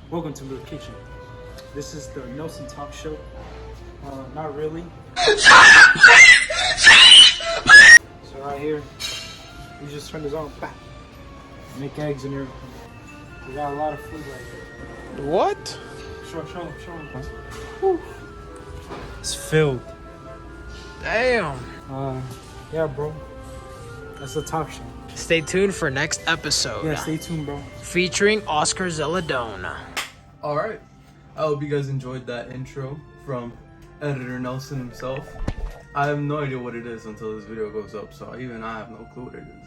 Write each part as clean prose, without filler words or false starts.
Welcome to the kitchen. This is the Nelson Talk Show. Not really. So right here, you just turn this on, bah, make eggs and everything. We got a lot of food right here. What? Show them. Whew. It's filled. Damn. Yeah, bro. That's the talk show. Stay tuned for next episode. Yeah, stay tuned, bro. Featuring Oscar Zeladona. Alright, I hope you guys enjoyed that intro from Editor Nelson himself. I have no idea what it is until this video goes up, so even I have no clue what it is.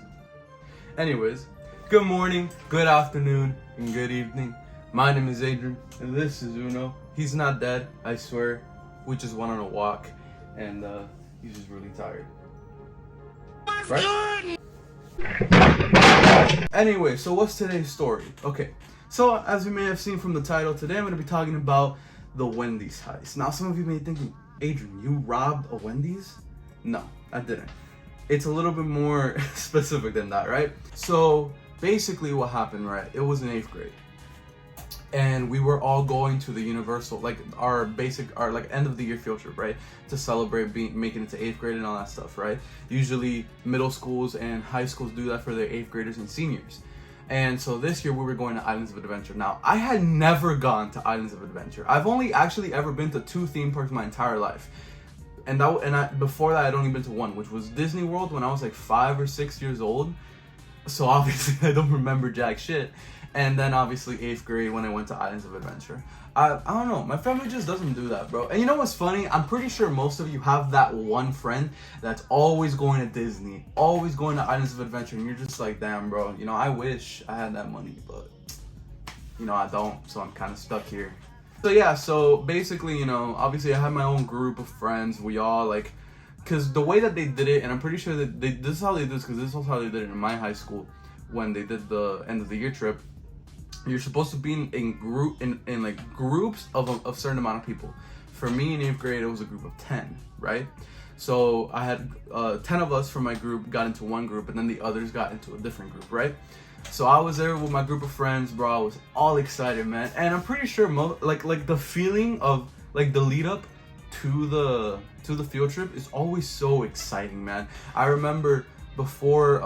Anyways, good morning, good afternoon, and good evening. My name is Adrian, and this is Uno. He's not dead, I swear. We just went on a walk, and he's just really tired. Right? Anyway, so what's today's story? Okay, so as you may have seen from the title, today I'm going to be talking about the Wendy's heist. Now, some of you may be thinking, Adrian, you robbed a Wendy's? No, I didn't. It's a little bit more specific than that, right? So basically what happened, right? It was in 8th grade. And we were all going to the Universal, like our end of the year field trip, right? To celebrate making it to 8th grade and all that stuff, right? Usually middle schools and high schools do that for their 8th graders and seniors. And so this year we were going to Islands of Adventure. Now, I had never gone to Islands of Adventure. I've only actually ever been to 2 theme parks my entire life. Before that, I'd only been to 1, which was Disney World when I was like 5 or 6 years old. So obviously I don't remember jack shit. And then obviously 8th grade when I went to Islands of Adventure. I don't know, my family just doesn't do that, bro. And you know what's funny? I'm pretty sure most of you have that one friend that's always going to Disney, always going to Islands of Adventure, and you're just like, damn, bro, you know, I wish I had that money, but, you know, I don't, so I'm kind of stuck here. So yeah, so basically, you know, obviously I have my own group of friends. We all like, because the way that they did it, and I'm pretty sure that this is how they did this, because this was how they did it in my high school when they did the end of the year trip. You're supposed to be in like groups of a certain amount of people. For me in 8th grade, it was a group of 10, right? So I had 10 of us from my group got into one group, and then the others got into a different group, right? So I was there with my group of friends, bro. I was all excited, man. And I'm pretty sure like the feeling of like the lead up to the field trip is always so exciting, man. I remember before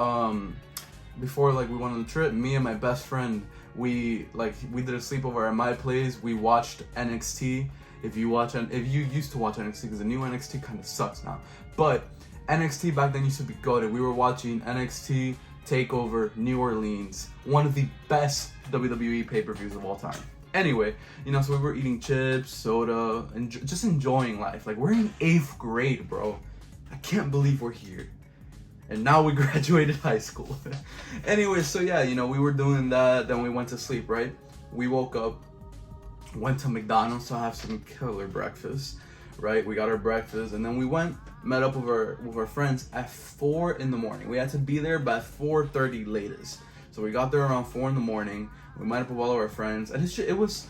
like we went on the trip, me and my best friend, we did a sleepover at my place. We watched NXT. If you used to watch NXT, because the new NXT kind of sucks now, but NXT back then used to be goated. We were watching NXT TakeOver New Orleans, one of the best WWE pay-per-views of all time. Anyway, you know, so we were eating chips, soda, and just enjoying life. Like, we're in 8th grade, bro. I can't believe we're here. And now we graduated high school. Anyway, so yeah, you know, we were doing that, then we went to sleep, right? We woke up, went to McDonald's to have some killer breakfast, right? We got our breakfast, and then we met up with our friends at 4 in the morning. We had to be there by 4:30 latest. So we got there around 4 in the morning. We met up with all of our friends, and it was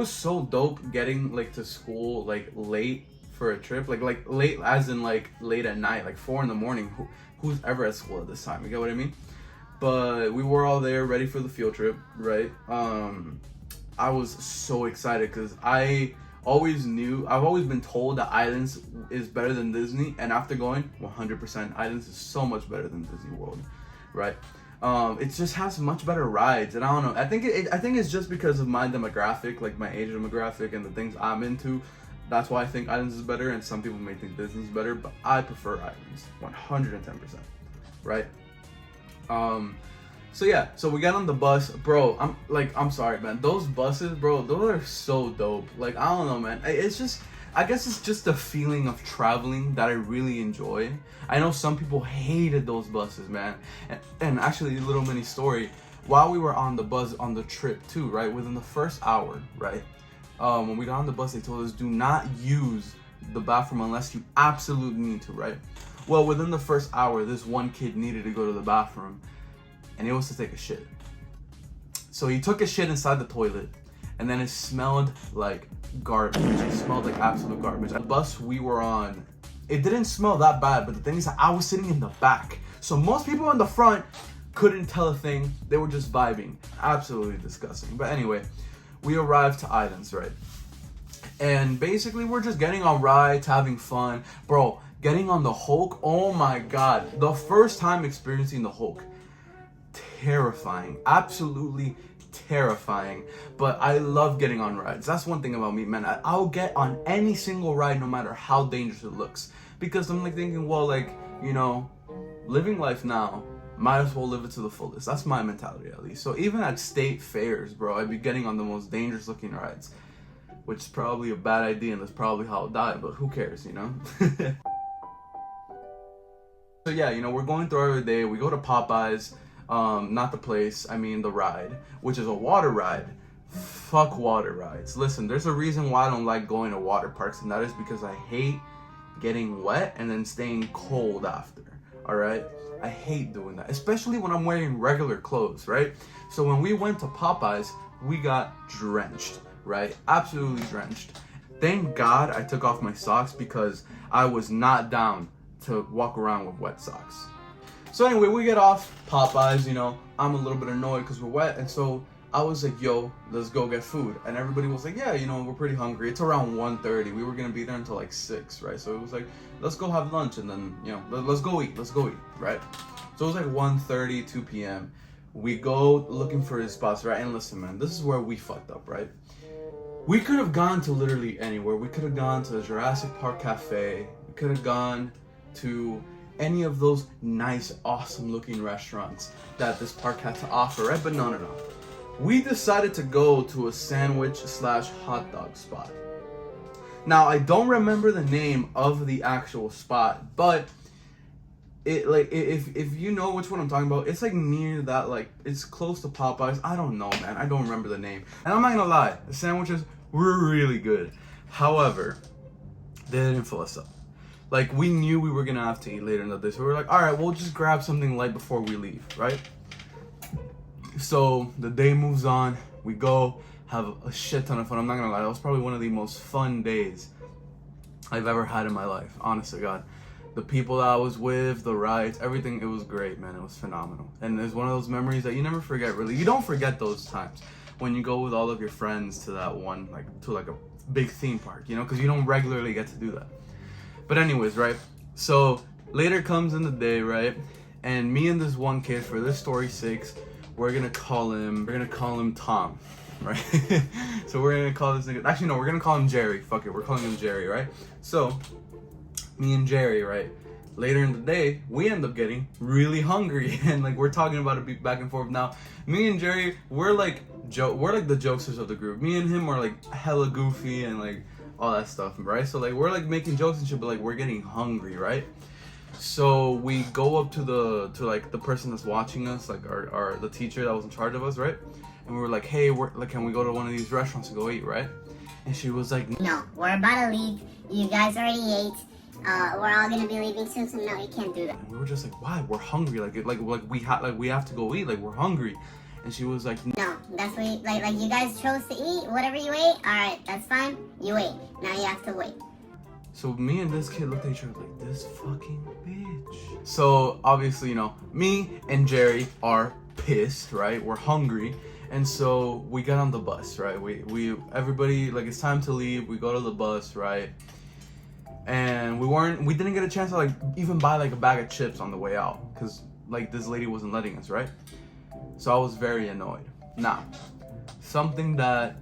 so dope getting like to school like late for a trip, like late as in like late at night, like 4 in the morning. Who's ever at school at this time? You get what I mean? But we were all there ready for the field trip, right? I was so excited because I've always been told that Islands is better than Disney, and after going 100%, Islands is so much better than Disney World, right? It just has much better rides, and I don't know. I think it's just because of my demographic, like my age demographic and the things I'm into. That's why I think Islands is better, and some people may think Disney's better, but I prefer Islands 110%, right? So yeah, so we got on the bus, bro. I'm sorry, man. Those buses, bro, those are so dope. Like, I don't know, man. I guess it's just the feeling of traveling that I really enjoy. I know some people hated those buses, man. And actually, a little mini story. While we were on the bus on the trip too, right? Within the first hour, right? When we got on the bus, they told us, do not use the bathroom unless you absolutely need to, right? Well, within the first hour, this one kid needed to go to the bathroom, and it was to take a shit. So he took a shit inside the toilet, and then it smelled like garbage. It smelled like absolute garbage. The bus we were on, it didn't smell that bad, but the thing is that I was sitting in the back. So most people in the front couldn't tell a thing. They were just vibing. Absolutely disgusting. But anyway, we arrived to Islands, right? And basically we're just getting on rides, having fun. Bro, getting on the Hulk, oh my god. The first time experiencing the Hulk, terrifying, absolutely terrifying. But I love getting on rides. That's one thing about me, man. I'll get on any single ride no matter how dangerous it looks. Because I'm like thinking, well, like, you know, living life now, might as well live it to the fullest. That's my mentality, at least. So even at state fairs, bro, I'd be getting on the most dangerous looking rides, which is probably a bad idea, and that's probably how I'll die, but who cares, you know? So yeah, you know, we're going through our day. We go to Popeyes, not the place, I mean the ride, which is a water ride. Fuck water rides. Listen, there's a reason why I don't like going to water parks, and that is because I hate getting wet and then staying cold after, all right? I hate doing that, especially when I'm wearing regular clothes, right? So when we went to Popeyes, we got drenched, right? Absolutely drenched. Thank God I took off my socks because I was not down to walk around with wet socks. So anyway, we get off Popeyes, you know, I'm a little bit annoyed because we're wet, and so I was like, yo, let's go get food. And everybody was like, yeah, you know, we're pretty hungry. It's around 1:30. We were gonna be there until like 6, right? So it was like, let's go have lunch, and then, you know, let's go eat, right? So it was like 1:30, 2 p.m. We go looking for his spots, right? And listen, man, this is where we fucked up, right? We could have gone to literally anywhere. We could have gone to the Jurassic Park Cafe. We could have gone to any of those nice, awesome looking restaurants that this park had to offer, right? But no. We decided to go to a sandwich / hot dog spot. Now, I don't remember the name of the actual spot, but it, like, if you know which one I'm talking about, it's like near that, like, it's close to Popeyes. I don't know, man. I don't remember the name. And I'm not gonna lie, the sandwiches were really good. However, they didn't fill us up. Like, we knew we were gonna have to eat later in the day, so we were like, all right, we'll just grab something light before we leave, right? So the day moves on. We go have a shit ton of fun. I'm not gonna lie, that was probably one of the most fun days I've ever had in my life. Honest to God, the people that I was with, the rides, everything, it was great, man. It was phenomenal, and it's one of those memories that you never forget. Really, you don't forget those times when you go with all of your friends to that one, like to like a big theme park, you know, because you don't regularly get to do that. But anyways, right? So later comes in the day, right? And me and this one kid, for this story's sake, we're gonna call him Tom, right? So we're gonna call this nigga, actually no, we're gonna call him Jerry. Fuck it, we're calling him Jerry, right? So me and Jerry, right? Later in the day, we end up getting really hungry, and like we're talking about it back and forth. Now, me and Jerry, we're like the jokesters of the group. Me and him are like hella goofy and like all that stuff, right? So like we're like making jokes and shit, but like we're getting hungry, right? So we go up to the person that's watching us, like the teacher that was in charge of us, right? And we were like, hey, can we go to one of these restaurants to go eat, right? And she was like, no, we're about to leave. You guys already ate. We're all gonna be leaving soon, so no, you can't do that. And we were just like, why? We're hungry. Like we have to go eat. Like we're hungry. And she was like, no, that's what like you guys chose to eat. Whatever you ate, all right, that's fine. You ate. Now you have to wait. So me and this kid looked at each other like, this fucking bitch. So obviously, you know, me and Jerry are pissed, right? We're hungry. And so we got on the bus, right? Everybody, like, it's time to leave. We go to the bus, right? And we didn't get a chance to like even buy like a bag of chips on the way out, because like this lady wasn't letting us, right? So I was very annoyed. Now, something that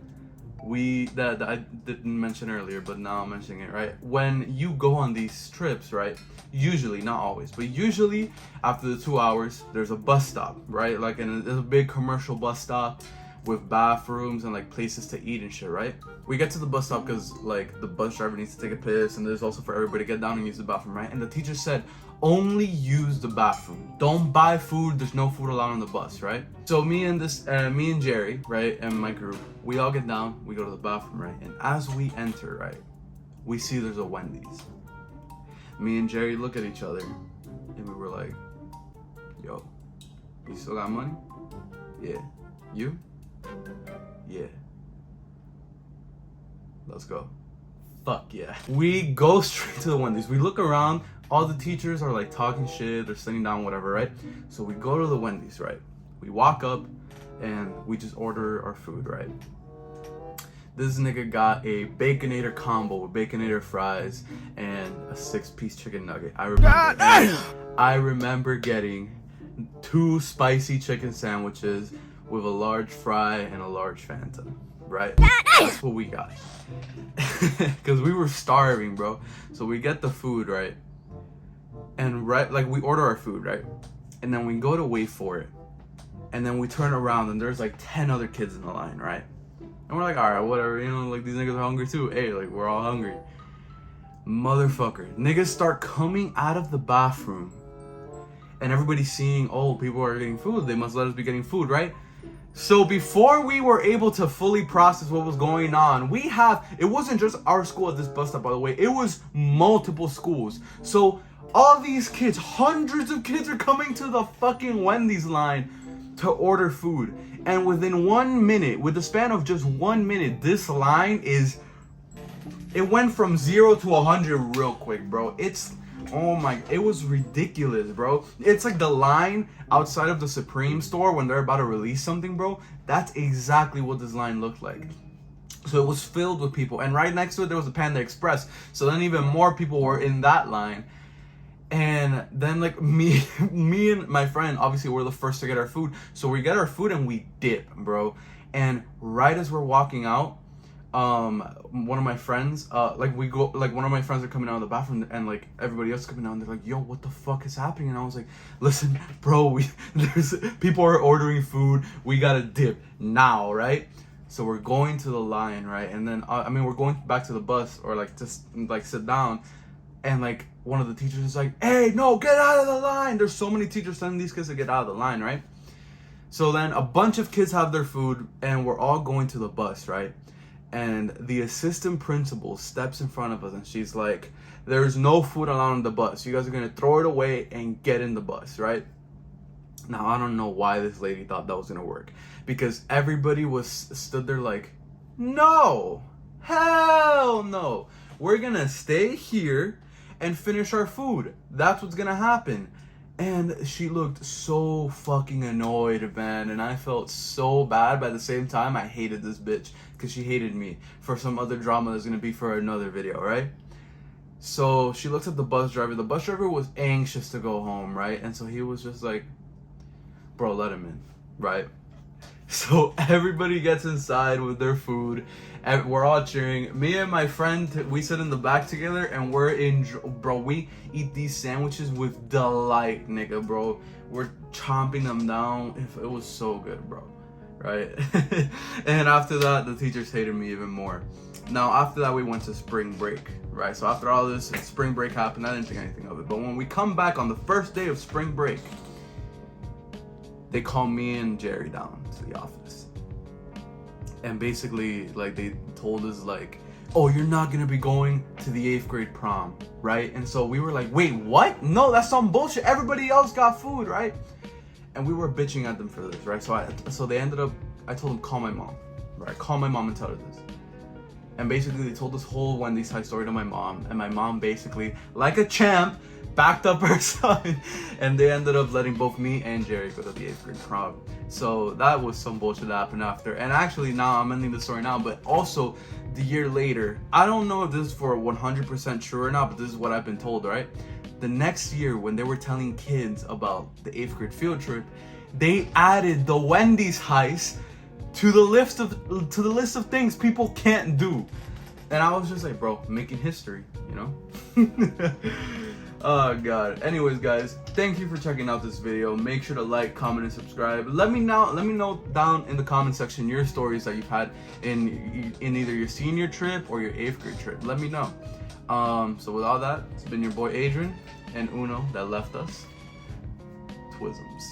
I didn't mention earlier, but now I'm mentioning it, right? When you go on these trips, right? Usually, not always, but usually after the 2 hours, there's a bus stop, right? Like, there's a big commercial bus stop with bathrooms and like places to eat and shit, right? We get to the bus stop because like the bus driver needs to take a piss, and there's also for everybody to get down and use the bathroom, right? And the teacher said, only use the bathroom. Don't buy food. There's no food allowed on the bus, right? So me and Jerry, right, and my group, we all get down. We go to the bathroom, right? And as we enter, right, we see there's a Wendy's. Me and Jerry look at each other, and we were like, "Yo, you still got money? Yeah. You? Yeah. Let's go." Fuck yeah. We go straight to the Wendy's. We look around. All the teachers are like talking shit, they're sitting down, whatever, right? So we go to the Wendy's, right? We walk up and we just order our food, right? This nigga got a Baconator combo with Baconator fries and a 6-piece chicken nugget. I remember getting 2 spicy chicken sandwiches with a large fry and a large Fanta, right? That's what we got. Because we were starving, bro. So we get the food, right? And like we order our food, right? And then we go to wait for it. And then we turn around and there's like 10 other kids in the line, right? And we're like, all right, whatever, you know, like these niggas are hungry too. Hey, like we're all hungry. Motherfucker, niggas start coming out of the bathroom. And everybody's seeing, oh, people are getting food. They must let us be getting food, right? So before we were able to fully process what was going on, it wasn't just our school at this bus stop, by the way. It was multiple schools. So all these kids, hundreds of kids are coming to the fucking Wendy's line to order food. And within 1 minute, with the span of just 1 minute, this line it went from 0 to 100 real quick, bro. It was ridiculous, bro. It's like the line outside of the Supreme store when they're about to release something, bro. That's exactly what this line looked like. So it was filled with people. And right next to it, there was a Panda Express. So then even more people were in that line. And then like me and my friend, obviously we're the first to get our food. So we get our food and we dip, bro. And right as we're walking out, one of my friends, one of my friends are coming out of the bathroom and like everybody else is coming out and they're like, yo, what the fuck is happening? And I was like, listen, bro, there's people are ordering food. We gotta dip now, right? So we're going to the line, right? And then, we're going back to the bus or like just like sit down. And like one of the teachers is like, hey, no, get out of the line. There's so many teachers telling these kids to get out of the line, right? So then a bunch of kids have their food and we're all going to the bus, right? And the assistant principal steps in front of us and she's like, there's no food allowed on the bus. You guys are going to throw it away and get in the bus, right? Now, I don't know why this lady thought that was going to work. Because everybody stood there like, no, hell no. We're going to stay here and finish our food. That's what's going to happen. And she looked so fucking annoyed, man. And I felt so bad. But at the same time, I hated this bitch. Because she hated me for some other drama that's going to be for another video, right? So she looks at the bus driver. The bus driver was anxious to go home, right? And so he was just like, bro, let him in, right? So everybody gets inside with their food. And we're all cheering. Me and my friend, we sit in the back together and we eat these sandwiches with delight, nigga, bro. We're chomping them down. It was so good, bro. Right? And after that, the teachers hated me even more. Now, after that, we went to spring break, right? So after all this, spring break happened. I didn't think anything of it. But when we come back on the first day of spring break, they call me and Jerry down to the office. And basically, like, they told us, like, oh, you're not going to be going to the 8th grade prom, right? And so we were like, wait, what? No, that's some bullshit. Everybody else got food, right? And we were bitching at them for this, right? So they ended up, I told them, call my mom, right? Call my mom and tell her this. And basically, they told this whole Wendy's Heist story to my mom. And my mom basically, like a champ, backed up her son. And they ended up letting both me and Jerry go to the 8th grade prom. So that was some bullshit that happened after. And actually, now I'm ending the story now. But also, the year later, I don't know if this is for 100% true or not, but this is what I've been told, right? The next year, when they were telling kids about the 8th grade field trip, they added the Wendy's heist to the list of things people can't do. And I was just like, bro, making history, you know? Oh god. Anyways, guys, thank you for checking out this video. Make sure to like, comment, and subscribe. Let me know down in the comment section your stories that you've had in either your senior trip or your 8th grade trip. Let me know. So with all that, it's been your boy Adrian and Uno that left us. Twisms.